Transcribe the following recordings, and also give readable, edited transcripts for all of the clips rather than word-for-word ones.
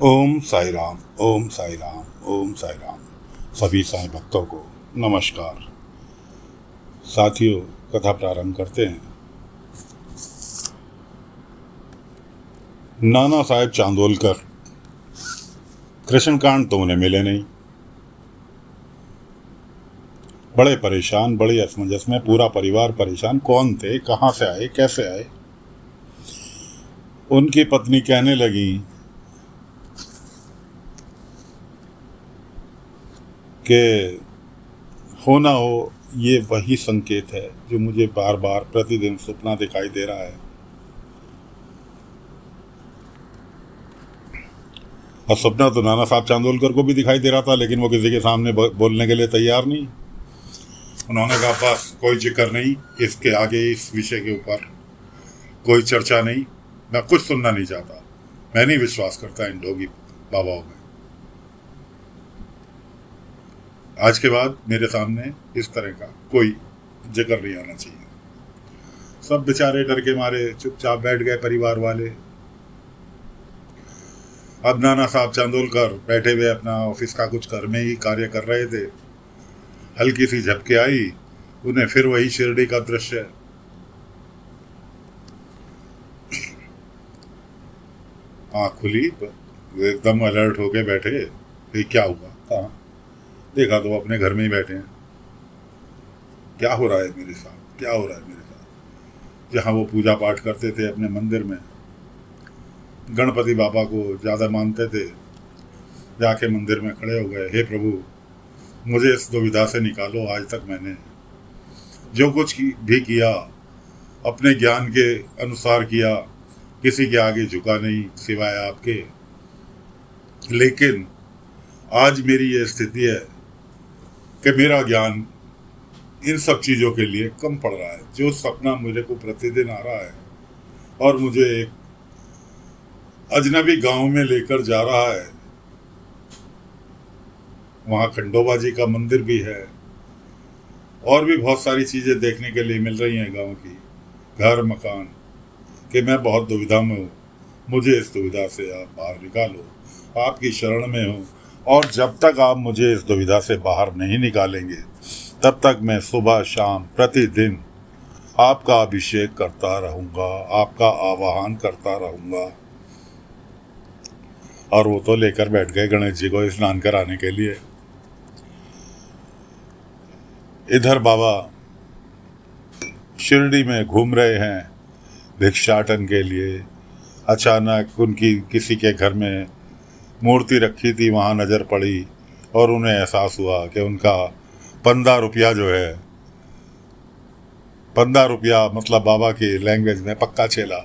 ओम साई राम, ओम साई राम, ओम साई राम। सभी साईं भक्तों को नमस्कार। साथियों, कथा प्रारंभ करते हैं। नाना साहेब चांदोलकर। कृष्णकांड तो उन्हें मिले नहीं। बड़े परेशान, बड़ी असमंजस में, पूरा परिवार परेशान। कौन थे, कहाँ से आए, कैसे आए। उनकी पत्नी कहने लगी कि हो ना हो ये वही संकेत है जो मुझे बार बार प्रतिदिन सपना दिखाई दे रहा है। और सपना तो नाना साहब चांदोलकर को भी दिखाई दे रहा था, लेकिन वो किसी के सामने बोलने के लिए तैयार नहीं। उन्होंने कहा बस कोई जिक्र नहीं, इसके आगे इस विषय के ऊपर कोई चर्चा नहीं, मैं कुछ सुनना नहीं चाहता। मैं नहीं विश्वास करता इन ढोंगी बाबाओं में। आज के बाद मेरे सामने इस तरह का कोई जिक्र नहीं आना चाहिए। सब बेचारे डर के मारे चुपचाप बैठ गए परिवार वाले। अब नाना साहब चांदोलकर बैठे हुए अपना ऑफिस का कुछ घर में ही कार्य कर रहे थे। हल्की सी झपके आई, उन्हें फिर वही शिरडी का दृश्य। आँख खुली, एकदम अलर्ट होके बैठे। ये क्या हुआ, कहाँ देखा तो अपने घर में ही बैठे हैं। क्या हो रहा है मेरे साथ, क्या हो रहा है मेरे साथ। जहाँ वो पूजा पाठ करते थे अपने मंदिर में, गणपति बाबा को ज़्यादा मानते थे, जाके मंदिर में खड़े हो गए। हे प्रभु, मुझे इस दुविधा से निकालो। आज तक मैंने जो कुछ भी किया अपने ज्ञान के अनुसार किया, किसी के आगे झुका नहीं सिवाय आपके। लेकिन आज मेरी ये स्थिति है कि मेरा ज्ञान इन सब चीज़ों के लिए कम पड़ रहा है। जो सपना मेरे को प्रतिदिन आ रहा है और मुझे एक अजनबी गांव में लेकर जा रहा है, वहाँ खंडोबा जी का मंदिर भी है और भी बहुत सारी चीज़ें देखने के लिए मिल रही हैं गांव की, घर मकान, कि मैं बहुत दुविधा में हूँ। मुझे इस दुविधा से आप बाहर निकालो, आपकी शरण में हूँ। और जब तक आप मुझे इस दुविधा से बाहर नहीं निकालेंगे, तब तक मैं सुबह शाम प्रतिदिन आपका अभिषेक करता रहूँगा, आपका आवाहन करता रहूँगा। और वो तो लेकर बैठ गए गणेश जी को स्नान कराने के लिए। इधर बाबा शिरडी में घूम रहे हैं भिक्षाटन के लिए। अचानक उनकी किसी के घर में मूर्ति रखी थी, वहाँ नज़र पड़ी और उन्हें एहसास हुआ कि उनका 15 रुपया जो है, 15 रुपया मतलब बाबा की लैंग्वेज में पक्का चेला,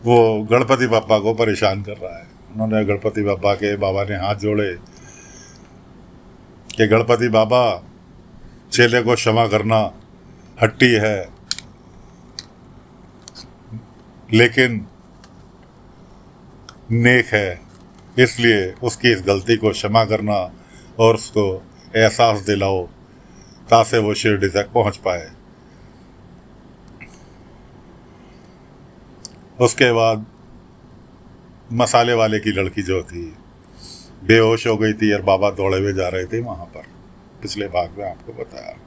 वो गणपति बाबा को परेशान कर रहा है। उन्होंने गणपति बाबा के, बाबा ने हाथ जोड़े कि गणपति बाबा, चेले को क्षमा करना, हट्टी है, लेकिन नेक है, इसलिए उसकी इस गलती को क्षमा करना और उसको एहसास दिलाओ ताकि वो शिरडी तक पहुंच पाए। उसके बाद मसाले वाले की लड़की जो थी बेहोश हो गई थी और बाबा दौड़े हुए जा रहे थे वहाँ पर। पिछले भाग में आपको बताया।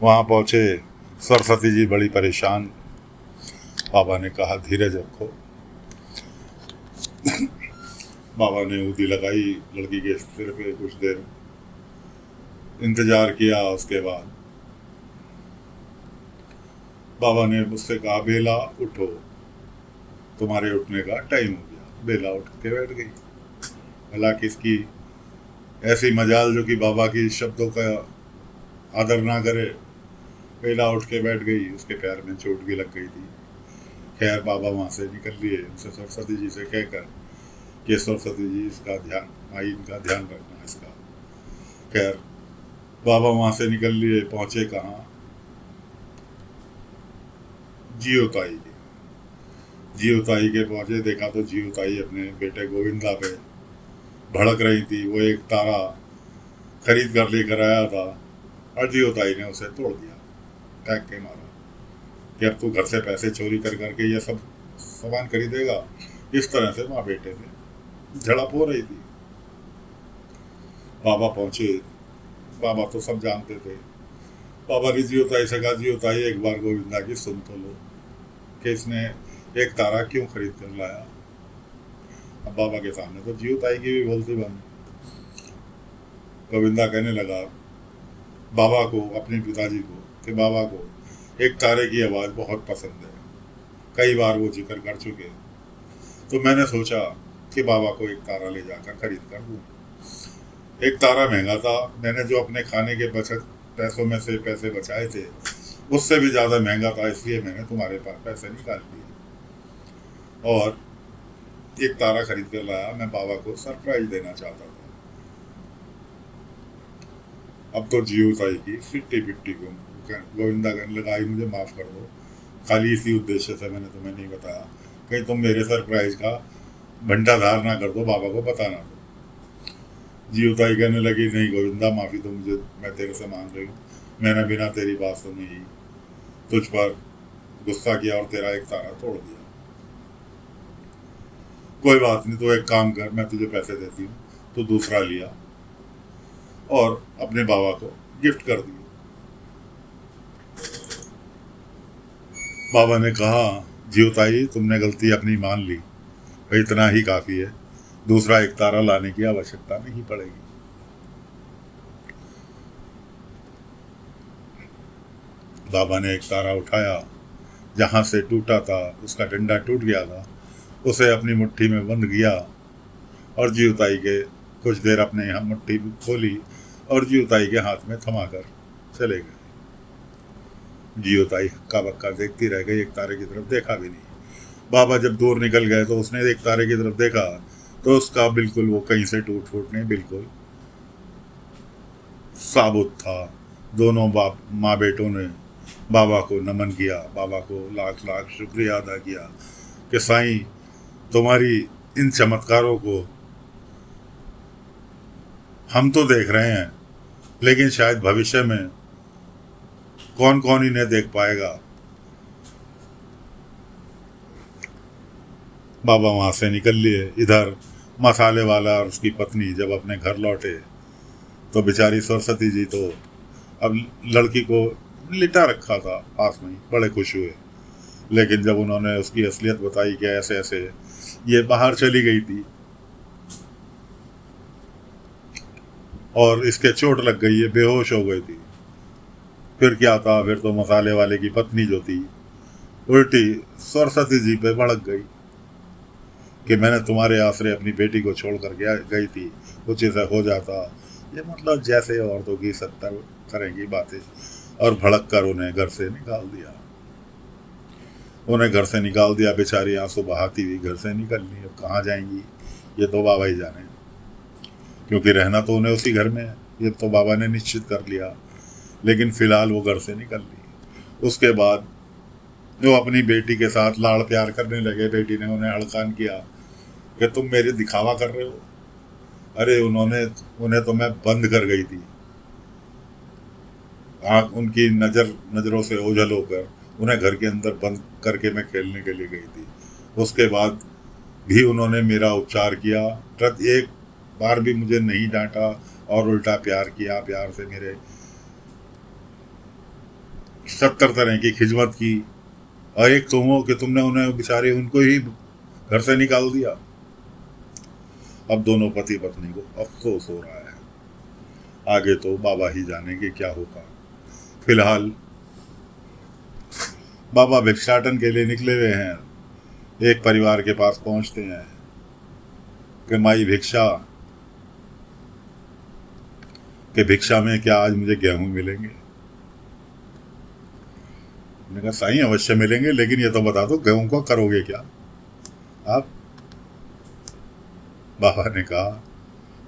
वहाँ पहुँचे, सरस्वती जी बड़ी परेशान। बाबा ने कहा धीरज रखो। बाबा ने ऊदी लगाई लड़की के सिर पे, कुछ देर इंतजार किया। उसके बाद बाबा ने मुझसे कहा बेला उठो, तुम्हारे उठने का टाइम हो गया। बेला उठ के बैठ गई। हालांकि इसकी ऐसी मजाल जो कि बाबा की शब्दों का आदर ना करे, बेला उठ के बैठ गई। उसके पैर में चोट भी लग गई थी। खैर बाबा वहाँ से निकल लिए, उनसे सरस्वती जी से कहकर कि सरस्वती जी इसका ध्यान, माई इनका ध्यान रखना इसका। खैर बाबा वहाँ से निकल लिए। पहुँचे कहाँ, जियोताई के। जियोताई के पहुँचे, देखा तो जियोताई अपने बेटे गोविंदा पे भड़क रही थी। वो एक तारा खरीद कर लेकर आया था और जियोताई ने उसे तोड़ दिया, फेंक के मारा कि अब तू घर से पैसे चोरी कर करके ये सब सामान खरीदेगा। इस तरह से माँ बेटे में झड़प हो रही थी। बाबा पहुंचे। बाबा तो सब जानते थे। बाबा ने जियोताई से कहा, जियोताई एक बार गोविंदा की सुन तो लो कि इसने एक तारा क्यों खरीद कर लाया। अब बाबा के सामने तो जियोताई की भी बोलती बंद। गोविंदा कहने लगा बाबा को, अपने पिताजी को, कि बाबा को एक तारे की आवाज़ बहुत पसंद है, कई बार वो जिक्र कर चुके। तो मैंने सोचा कि बाबा को एक तारा ले जाकर खरीद कर दूँ। एक तारा महंगा था। मैंने जो अपने खाने के बचत पैसों में से पैसे बचाए थे उससे भी ज़्यादा महंगा था, इसलिए मैंने तुम्हारे पास पैसे निकाल लिए और एक तारा खरीद कर लाया। मैं बाबा को सरप्राइज देना चाहता था। अब तो जियोताई की फिट्टी पिट्टी को गोविंदा कहने लगा, मुझे माफ़ कर दो, खाली इसी उद्देश्य से मैंने तुम्हें नहीं बताया, कहीं तुम मेरे सरप्राइज का भंडाधार ना कर दो, बाबा को बताना दो। जियोताई कहने लगी, नहीं गोविंदा, माफ़ी तो मैं तेरे से मांग रही हूँ, मैंने बिना तेरी बात सुने ही तुझ पर गुस्सा किया और तेरा एक तारा तोड़ दिया। कोई बात नहीं, तो एक काम कर, मैं तुझे पैसे देती हूँ, तो दूसरा लिया और अपने बाबा को गिफ्ट कर दिया। बाबा ने कहा, जियोताई तुमने गलती अपनी मान ली, भाई इतना ही काफ़ी है, दूसरा एक तारा लाने की आवश्यकता नहीं पड़ेगी। बाबा ने एक तारा उठाया, जहाँ से टूटा था उसका डंडा टूट गया था, उसे अपनी मुट्ठी में बंद किया और जियोताई के कुछ देर अपने यहाँ मुट्ठी खोली और जियोताई के हाथ में थमाकर चले गए। जियोताई हक्का बक्का देखती रह गई, एक तारे की तरफ देखा भी नहीं। बाबा जब दूर निकल गए तो उसने एक तारे की तरफ देखा तो उसका बिल्कुल वो कहीं से टूट फूट नहीं, बिल्कुल साबुत था। दोनों माँ बेटों ने बाबा को नमन किया, बाबा को लाख लाख शुक्रिया अदा किया कि साईं तुम्हारी इन चमत्कारों को हम तो देख रहे हैं, लेकिन शायद भविष्य में कौन कौन इन्हें देख पाएगा। बाबा वहाँ से निकल लिए। इधर मसाले वाला और उसकी पत्नी जब अपने घर लौटे तो बेचारी सरस्वती जी तो अब लड़की को लिटा रखा था पास में, बड़े खुश हुए। लेकिन जब उन्होंने उसकी असलियत बताई कि ऐसे ऐसे ये बाहर चली गई थी और इसके चोट लग गई, ये बेहोश हो गई थी, फिर क्या था, फिर तो मसाले वाले की पत्नी जो थी उल्टी सरस्वती जी पे भड़क गई कि मैंने तुम्हारे आसरे अपनी बेटी को छोड़ कर गई थी, कुछ ऐसा हो जाता। ये मतलब जैसे औरतों की 70 करेंगी बातें, और भड़क कर उन्हें घर से निकाल दिया। उन्हें घर से निकाल दिया, बेचारी आंसू बहाती हुई घर से निकल ली। अब कहाँ जाएंगी ये तो बाबा ही जाने, क्योंकि रहना तो उन्हें उसी घर में है, ये तो बाबा ने निश्चित कर लिया। लेकिन फिलहाल वो घर से निकल ली। उसके बाद वो अपनी बेटी के साथ लाड़ प्यार करने लगे। बेटी ने उन्हें हड़कान किया कि तुम मेरे दिखावा कर रहे हो। अरे उन्हें तो मैं बंद कर गई थी, आँख उनकी नज़रों से ओझल होकर उन्हें घर के अंदर बंद करके मैं खेलने के लिए गई थी। उसके बाद भी उन्होंने मेरा उपचार किया, एक बार भी मुझे नहीं डांटा और उल्टा प्यार किया, प्यार से मेरे 70 तरह की खिदमत की। और एक तुम हो कि तुमने उन्हें बेचारे उनको ही घर से निकाल दिया। अब दोनों पति पत्नी को अफसोस हो रहा है। आगे तो बाबा ही जानेंगे क्या होगा। फिलहाल बाबा भिक्षाटन के लिए निकले हुए हैं। एक परिवार के पास पहुंचते हैं कि माई भिक्षा, कि भिक्षा में क्या आज मुझे गेहूं मिलेंगे। मैंने कहा साईं अवश्य मिलेंगे, लेकिन ये तो बता दो गेहूं को करोगे क्या आप। बाबा ने कहा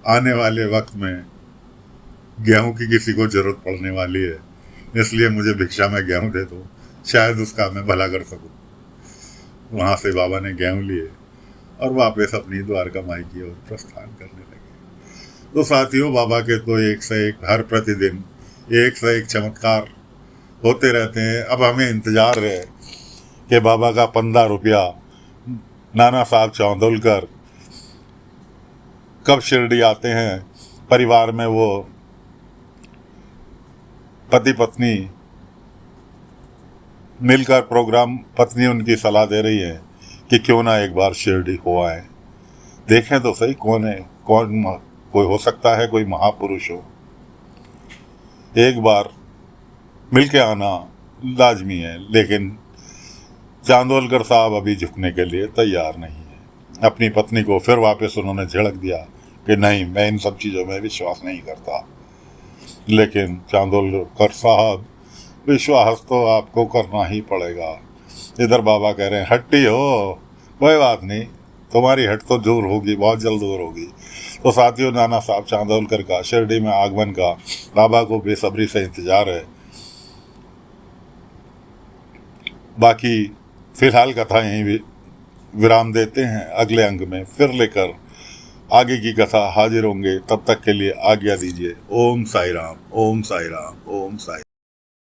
आने वाले वक्त में गेहूं की किसी को जरूरत पड़ने वाली है, इसलिए मुझे भिक्षा में गेहूं दे दो, शायद उसका मैं भला कर सकूं। वहाँ से बाबा ने गेहूं लिए और वापस अपनी द्वारका माई की ओर प्रस्थान करने लगे। तो साथियों, बाबा के तो एक से एक हर प्रतिदिन एक से एक चमत्कार होते रहते हैं। अब हमें इंतज़ार है कि बाबा का 15 रुपया नाना साहब चौंदोलकर कब शिरडी आते हैं, परिवार में वो पति पत्नी मिलकर प्रोग्राम, पत्नी उनकी सलाह दे रही है कि क्यों ना एक बार शिरडी हो आए, देखें तो सही कौन है, कोई हो सकता है कोई महापुरुष हो, एक बार मिल के आना लाजमी है। लेकिन चांदोलकर साहब अभी झुकने के लिए तैयार नहीं है। अपनी पत्नी को फिर वापस उन्होंने झिड़क दिया कि नहीं, मैं इन सब चीज़ों में विश्वास नहीं करता। लेकिन चांदोलकर साहब, विश्वास तो आपको करना ही पड़ेगा। इधर बाबा कह रहे हैं हट्टी हो, कोई बात नहीं, तुम्हारी हट तो दूर होगी, बहुत जल्द दूर होगी। तो साथियों, नाना साहब चांदोलकर का शिरडी में आगमन का बाबा को बेसब्री से इंतजार है। बाकी फिलहाल कथा यहीं विराम देते हैं। अगले अंग में फिर लेकर आगे की कथा हाजिर होंगे। तब तक के लिए आज्ञा दीजिए। ओम साई राम, ओम साई राम, ओम साई।